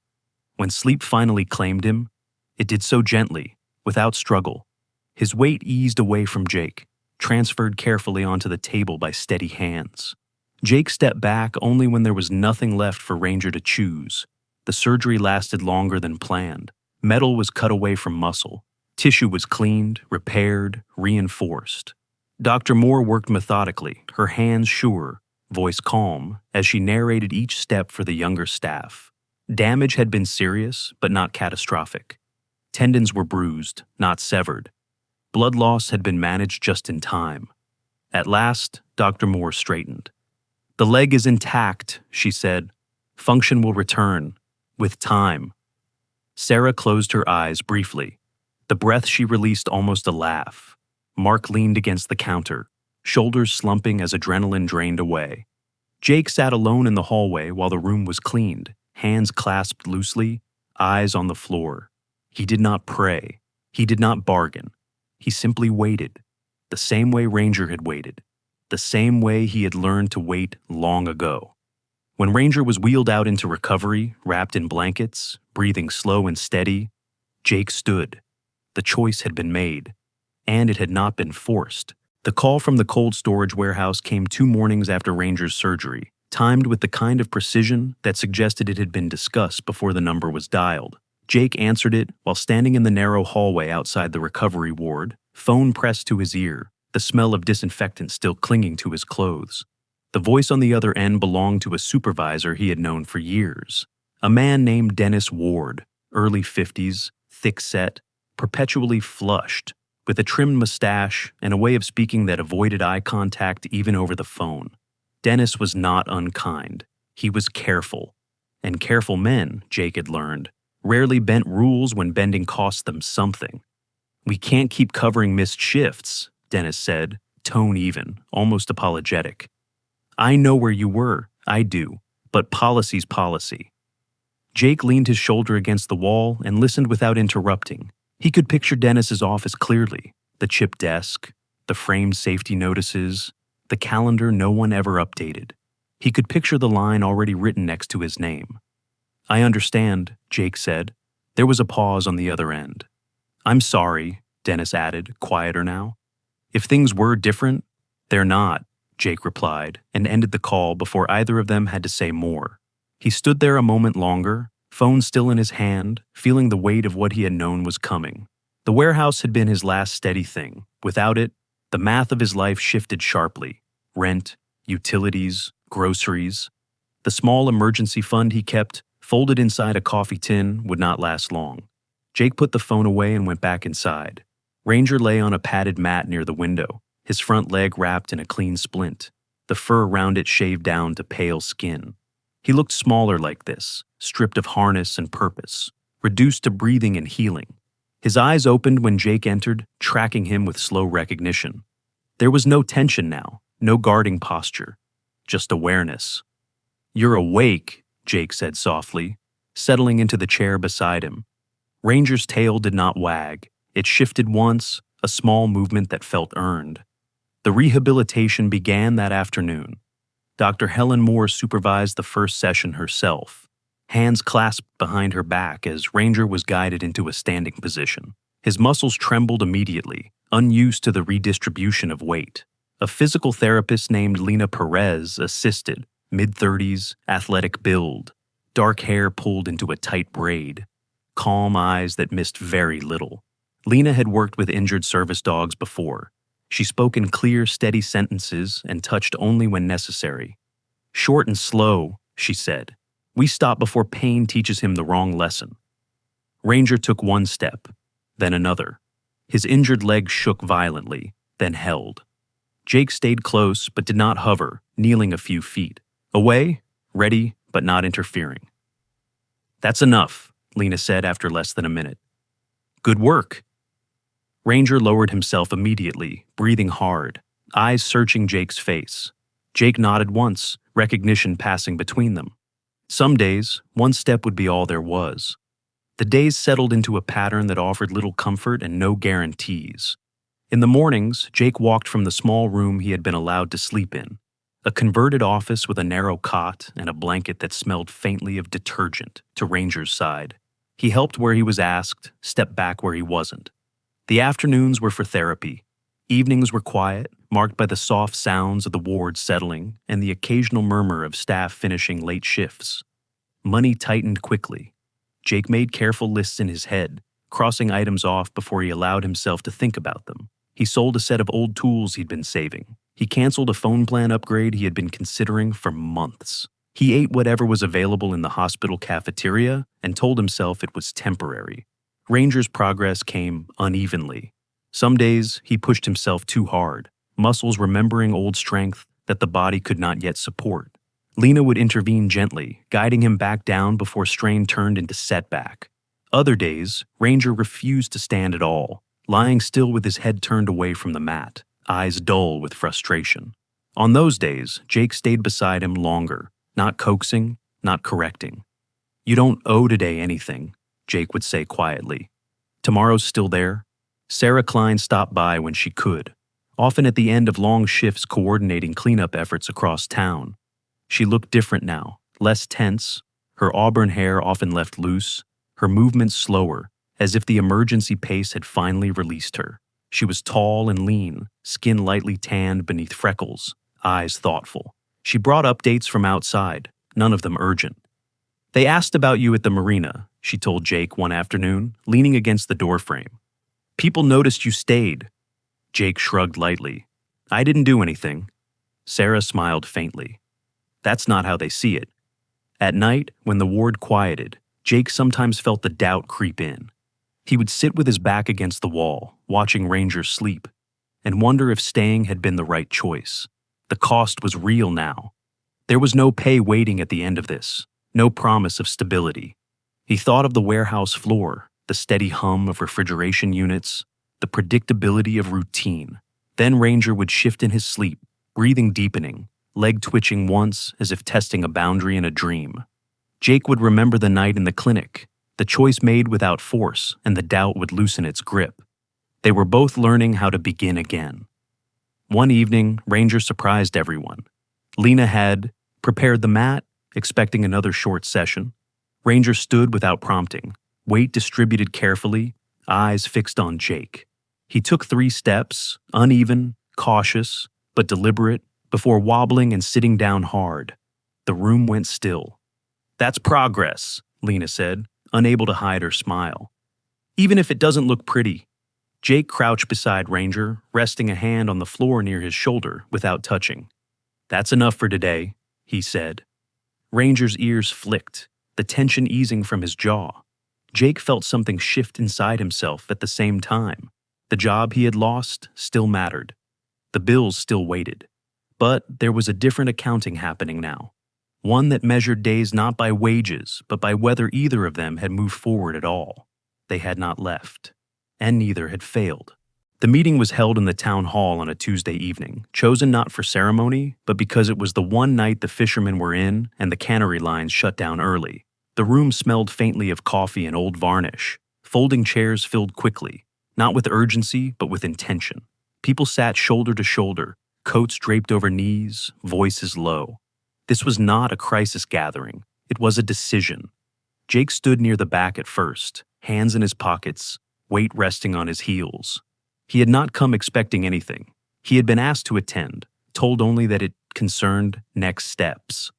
When sleep finally claimed him, it did so gently, without struggle. His weight eased away from Jake, transferred carefully onto the table by steady hands. Jake stepped back only when there was nothing left for Ranger to choose. The surgery lasted longer than planned. Metal was cut away from muscle. Tissue was cleaned, repaired, reinforced. Dr. Moore worked methodically, her hands sure, voice calm, as she narrated each step for the younger staff. Damage had been serious, but not catastrophic. Tendons were bruised, not severed. Blood loss had been managed just in time. At last, Dr. Moore straightened. "The leg is intact," she said. "Function will return. With time." Sarah closed her eyes briefly. The breath she released almost a laugh. Mark leaned against the counter, shoulders slumping as adrenaline drained away. Jake sat alone in the hallway while the room was cleaned, hands clasped loosely, eyes on the floor. He did not pray. He did not bargain. He simply waited, the same way Ranger had waited, the same way he had learned to wait long ago. When Ranger was wheeled out into recovery, wrapped in blankets, breathing slow and steady, Jake stood. The choice had been made, and it had not been forced. The call from the cold storage warehouse came 2 mornings after Ranger's surgery, timed with the kind of precision that suggested it had been discussed before the number was dialed. Jake answered it while standing in the narrow hallway outside the recovery ward, phone pressed to his ear, the smell of disinfectant still clinging to his clothes. The voice on the other end belonged to a supervisor he had known for years, a man named Dennis Ward, early 50s, thick-set, perpetually flushed, with a trimmed mustache and a way of speaking that avoided eye contact even over the phone. Dennis was not unkind. He was careful. And careful men, Jake had learned, rarely bent rules when bending cost them something. "We can't keep covering missed shifts," Dennis said, tone even, almost apologetic. "I know where you were, I do, but policy's policy." Jake leaned his shoulder against the wall and listened without interrupting. He could picture Dennis's office clearly, the chipped desk, the framed safety notices, the calendar no one ever updated. He could picture the line already written next to his name. "I understand," Jake said. There was a pause on the other end. "I'm sorry," Dennis added, quieter now. "If things were different, they're not," Jake replied, and ended the call before either of them had to say more. He stood there a moment longer, phone still in his hand, feeling the weight of what he had known was coming. The warehouse had been his last steady thing. Without it, the math of his life shifted sharply. Rent, utilities, groceries. The small emergency fund he kept, folded inside a coffee tin, would not last long. Jake put the phone away and went back inside. Ranger lay on a padded mat near the window, his front leg wrapped in a clean splint, the fur around it shaved down to pale skin. He looked smaller like this, stripped of harness and purpose, reduced to breathing and healing. His eyes opened when Jake entered, tracking him with slow recognition. There was no tension now, no guarding posture, just awareness. "You're awake," Jake said softly, settling into the chair beside him. Ranger's tail did not wag. It shifted once, a small movement that felt earned. The rehabilitation began that afternoon. Dr. Helen Moore supervised the first session herself, hands clasped behind her back as Ranger was guided into a standing position. His muscles trembled immediately, unused to the redistribution of weight. A physical therapist named Lena Perez assisted, mid-30s, athletic build, dark hair pulled into a tight braid, calm eyes that missed very little. Lena had worked with injured service dogs before. She spoke in clear, steady sentences and touched only when necessary. "Short and slow," she said. "We stop before pain teaches him the wrong lesson." Ranger took one step, then another. His injured leg shook violently, then held. Jake stayed close but did not hover, kneeling a few feet. Away, ready but not interfering. "That's enough," Lena said after less than a minute. "Good work." Ranger lowered himself immediately, breathing hard, eyes searching Jake's face. Jake nodded once, recognition passing between them. Some days, one step would be all there was. The days settled into a pattern that offered little comfort and no guarantees. In the mornings, Jake walked from the small room he had been allowed to sleep in, a converted office with a narrow cot and a blanket that smelled faintly of detergent, to Ranger's side. He helped where he was asked, stepped back where he wasn't. The afternoons were for therapy. Evenings were quiet, marked by the soft sounds of the ward settling and the occasional murmur of staff finishing late shifts. Money tightened quickly. Jake made careful lists in his head, crossing items off before he allowed himself to think about them. He sold a set of old tools he'd been saving. He canceled a phone plan upgrade he had been considering for months. He ate whatever was available in the hospital cafeteria and told himself it was temporary. Ranger's progress came unevenly. Some days, he pushed himself too hard, muscles remembering old strength that the body could not yet support. Lena would intervene gently, guiding him back down before strain turned into setback. Other days, Ranger refused to stand at all, lying still with his head turned away from the mat, eyes dull with frustration. On those days, Jake stayed beside him longer, not coaxing, not correcting. "You don't owe today anything," Jake would say quietly. "Tomorrow's still there." Sarah Klein stopped by when she could, often at the end of long shifts coordinating cleanup efforts across town. She looked different now, less tense, her auburn hair often left loose, her movements slower, as if the emergency pace had finally released her. She was tall and lean, skin lightly tanned beneath freckles, eyes thoughtful. She brought updates from outside, none of them urgent. "They asked about you at the marina," she told Jake one afternoon, leaning against the doorframe. "People noticed you stayed." Jake shrugged lightly. "I didn't do anything." Sarah smiled faintly. "That's not how they see it." At night, when the ward quieted, Jake sometimes felt the doubt creep in. He would sit with his back against the wall, watching Ranger sleep, and wonder if staying had been the right choice. The cost was real now. There was no pay waiting at the end of this, no promise of stability. He thought of the warehouse floor, the steady hum of refrigeration units, the predictability of routine. Then Ranger would shift in his sleep, breathing deepening, leg twitching once as if testing a boundary in a dream. Jake would remember the night in the clinic, the choice made without force, and the doubt would loosen its grip. They were both learning how to begin again. One evening, Ranger surprised everyone. Lena had prepared the mat, expecting another short session. Ranger stood without prompting, weight distributed carefully, eyes fixed on Jake. He took 3 steps, uneven, cautious, but deliberate, before wobbling and sitting down hard. The room went still. "That's progress," Lena said, unable to hide her smile. "Even if it doesn't look pretty." Jake crouched beside Ranger, resting a hand on the floor near his shoulder without touching. "That's enough for today," he said. Ranger's ears flicked, the tension easing from his jaw. Jake felt something shift inside himself at the same time. The job he had lost still mattered. The bills still waited. But there was a different accounting happening now. One that measured days not by wages, but by whether either of them had moved forward at all. They had not left, and neither had failed. The meeting was held in the town hall on a Tuesday evening, chosen not for ceremony, but because it was the one night the fishermen were in and the cannery lines shut down early. The room smelled faintly of coffee and old varnish. Folding chairs filled quickly, not with urgency, but with intention. People sat shoulder to shoulder, coats draped over knees, voices low. This was not a crisis gathering. It was a decision. Jake stood near the back at first, hands in his pockets, weight resting on his heels. He had not come expecting anything. He had been asked to attend, told only that it concerned next steps.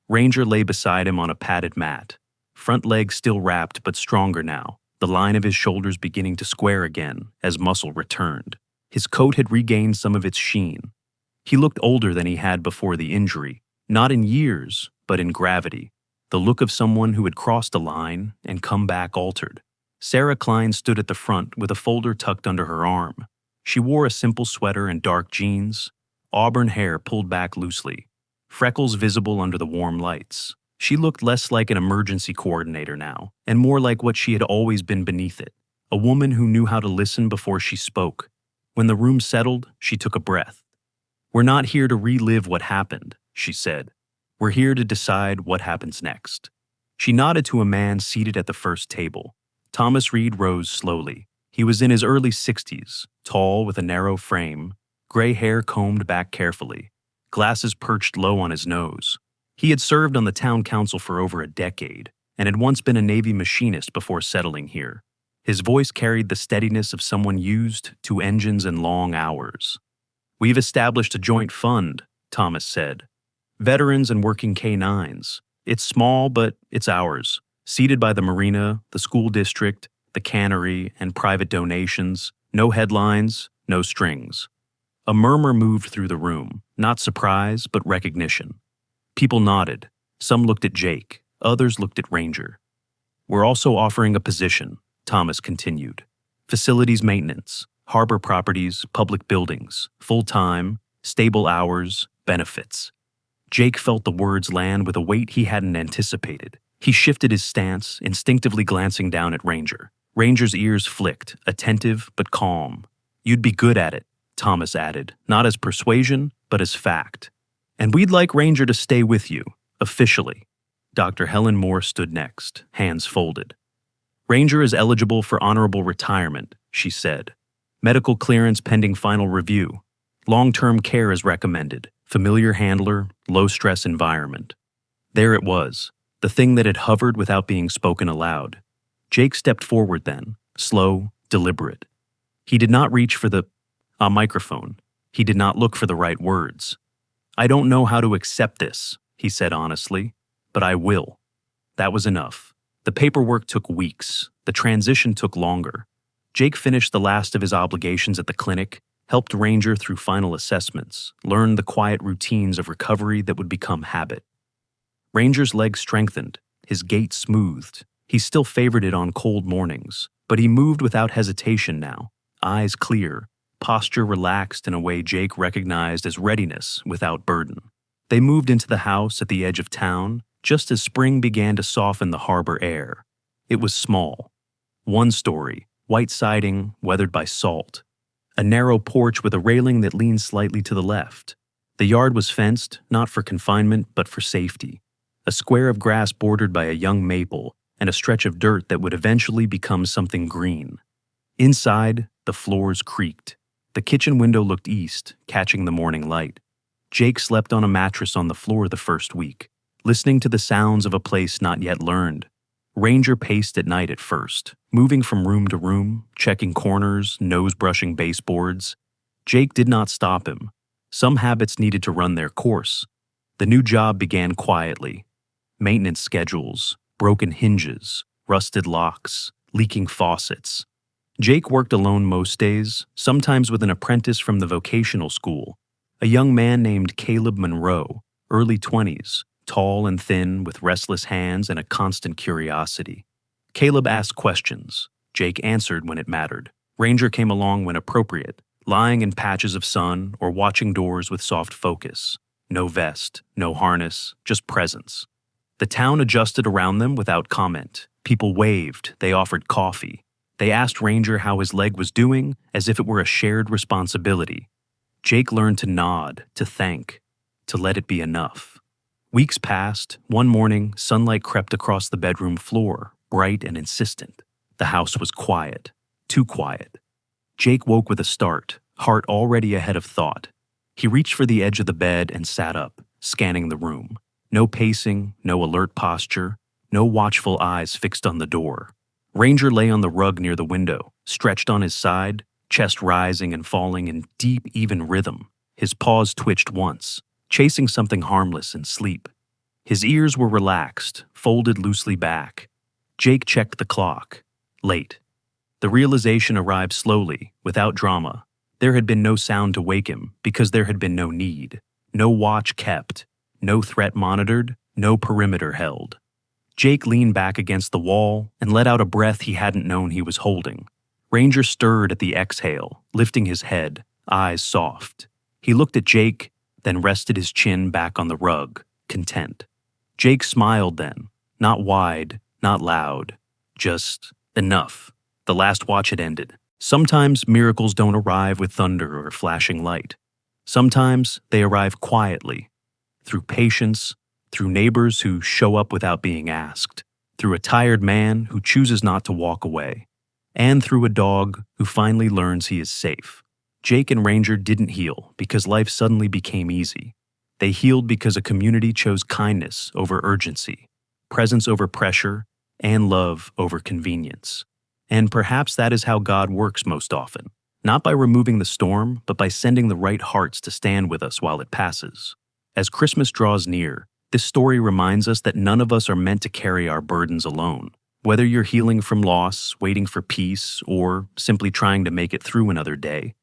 Ranger lay beside him on a padded mat, front legs still wrapped but stronger now, the line of his shoulders beginning to square again as muscle returned. His coat had regained some of its sheen. He looked older than he had before the injury, not in years, but in gravity, the look of someone who had crossed a line and come back altered. Sarah Klein stood at the front with a folder tucked under her arm. She wore a simple sweater and dark jeans, auburn hair pulled back loosely, freckles visible under the warm lights. She looked less like an emergency coordinator now, and more like what she had always been beneath it, a woman who knew how to listen before she spoke. When the room settled, she took a breath. "We're not here to relive what happened," she said. "We're here to decide what happens next." She nodded to a man seated at the first table. Thomas Reed rose slowly. He was in his early 60s, tall with a narrow frame, gray hair combed back carefully, glasses perched low on his nose. He had served on the town council for over a decade and had once been a Navy machinist before settling here. His voice carried the steadiness of someone used to engines and long hours. "We've established a joint fund," Thomas said. "Veterans and working K-9s. It's small, but it's ours. Seated by the marina, the school district, the cannery, and private donations. No headlines, no strings." A murmur moved through the room, not surprise, but recognition. People nodded. Some looked at Jake, others looked at Ranger. "We're also offering a position," Thomas continued. "Facilities maintenance, harbor properties, public buildings, full-time, stable hours, benefits." Jake felt the words land with a weight he hadn't anticipated. He shifted his stance, instinctively glancing down at Ranger. Ranger's ears flicked, attentive but calm. "You'd be good at it," Thomas added, not as persuasion, but as fact. "And we'd like Ranger to stay with you, officially." Dr. Helen Moore stood next, hands folded. "Ranger is eligible for honorable retirement," she said. "Medical clearance pending final review. Long-term care is recommended. Familiar handler, low-stress environment." There it was, the thing that had hovered without being spoken aloud. Jake stepped forward then, slow, deliberate. He did not reach for the microphone. He did not look for the right words. "I don't know how to accept this," he said honestly, "but I will." That was enough. The paperwork took weeks. The transition took longer. Jake finished the last of his obligations at the clinic, helped Ranger through final assessments, learned the quiet routines of recovery that would become habit. Ranger's legs strengthened, his gait smoothed. He still favored it on cold mornings, but he moved without hesitation now, eyes clear, posture relaxed in a way Jake recognized as readiness without burden. They moved into the house at the edge of town, just as spring began to soften the harbor air. It was small. One story, white siding, weathered by salt. A narrow porch with a railing that leaned slightly to the left. The yard was fenced, not for confinement, but for safety. A square of grass bordered by a young maple, and a stretch of dirt that would eventually become something green. Inside, the floors creaked. The kitchen window looked east, catching the morning light. Jake slept on a mattress on the floor the first week, listening to the sounds of a place not yet learned. Ranger paced at night at first, moving from room to room, checking corners, nose-brushing baseboards. Jake did not stop him. Some habits needed to run their course. The new job began quietly. Maintenance schedules, broken hinges, rusted locks, leaking faucets. Jake worked alone most days, sometimes with an apprentice from the vocational school, a young man named Caleb Monroe, early 20s, tall and thin with restless hands and a constant curiosity. Caleb asked questions. Jake answered when it mattered. Ranger came along when appropriate, lying in patches of sun or watching doors with soft focus. No vest, no harness, just presence. The town adjusted around them without comment. People waved, they offered coffee. They asked Ranger how his leg was doing, as if it were a shared responsibility. Jake learned to nod, to thank, to let it be enough. Weeks passed. One morning, sunlight crept across the bedroom floor, bright and insistent. The house was quiet, too quiet. Jake woke with a start, heart already ahead of thought. He reached for the edge of the bed and sat up, scanning the room. No pacing, no alert posture, no watchful eyes fixed on the door. Ranger lay on the rug near the window, stretched on his side, chest rising and falling in deep, even rhythm. His paws twitched once, chasing something harmless in sleep. His ears were relaxed, folded loosely back. Jake checked the clock. Late. The realization arrived slowly, without drama. There had been no sound to wake him because there had been no need. No watch kept, no threat monitored, no perimeter held. Jake leaned back against the wall and let out a breath he hadn't known he was holding. Ranger stirred at the exhale, lifting his head, eyes soft. He looked at Jake, then rested his chin back on the rug, content. Jake smiled then, not wide, not loud, just enough. The last watch had ended. Sometimes miracles don't arrive with thunder or flashing light. Sometimes they arrive quietly, through patience, through neighbors who show up without being asked, through a tired man who chooses not to walk away, and through a dog who finally learns he is safe. Jake and Ranger didn't heal because life suddenly became easy. They healed because a community chose kindness over urgency, presence over pressure, and love over convenience. And perhaps that is how God works most often, not by removing the storm, but by sending the right hearts to stand with us while it passes. As Christmas draws near, this story reminds us that none of us are meant to carry our burdens alone. Whether you're healing from loss, waiting for peace, or simply trying to make it through another day,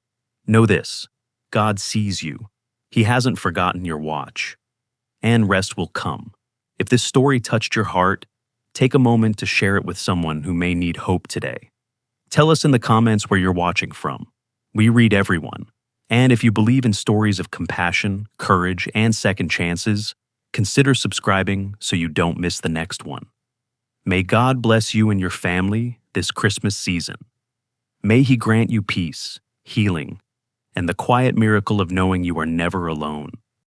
know this: God sees you. He hasn't forgotten your watch. And rest will come. If this story touched your heart, take a moment to share it with someone who may need hope today. Tell us in the comments where you're watching from. We read everyone. And if you believe in stories of compassion, courage, and second chances, consider subscribing so you don't miss the next one. May God bless you and your family this Christmas season. May He grant you peace, healing, and the quiet miracle of knowing you are never alone.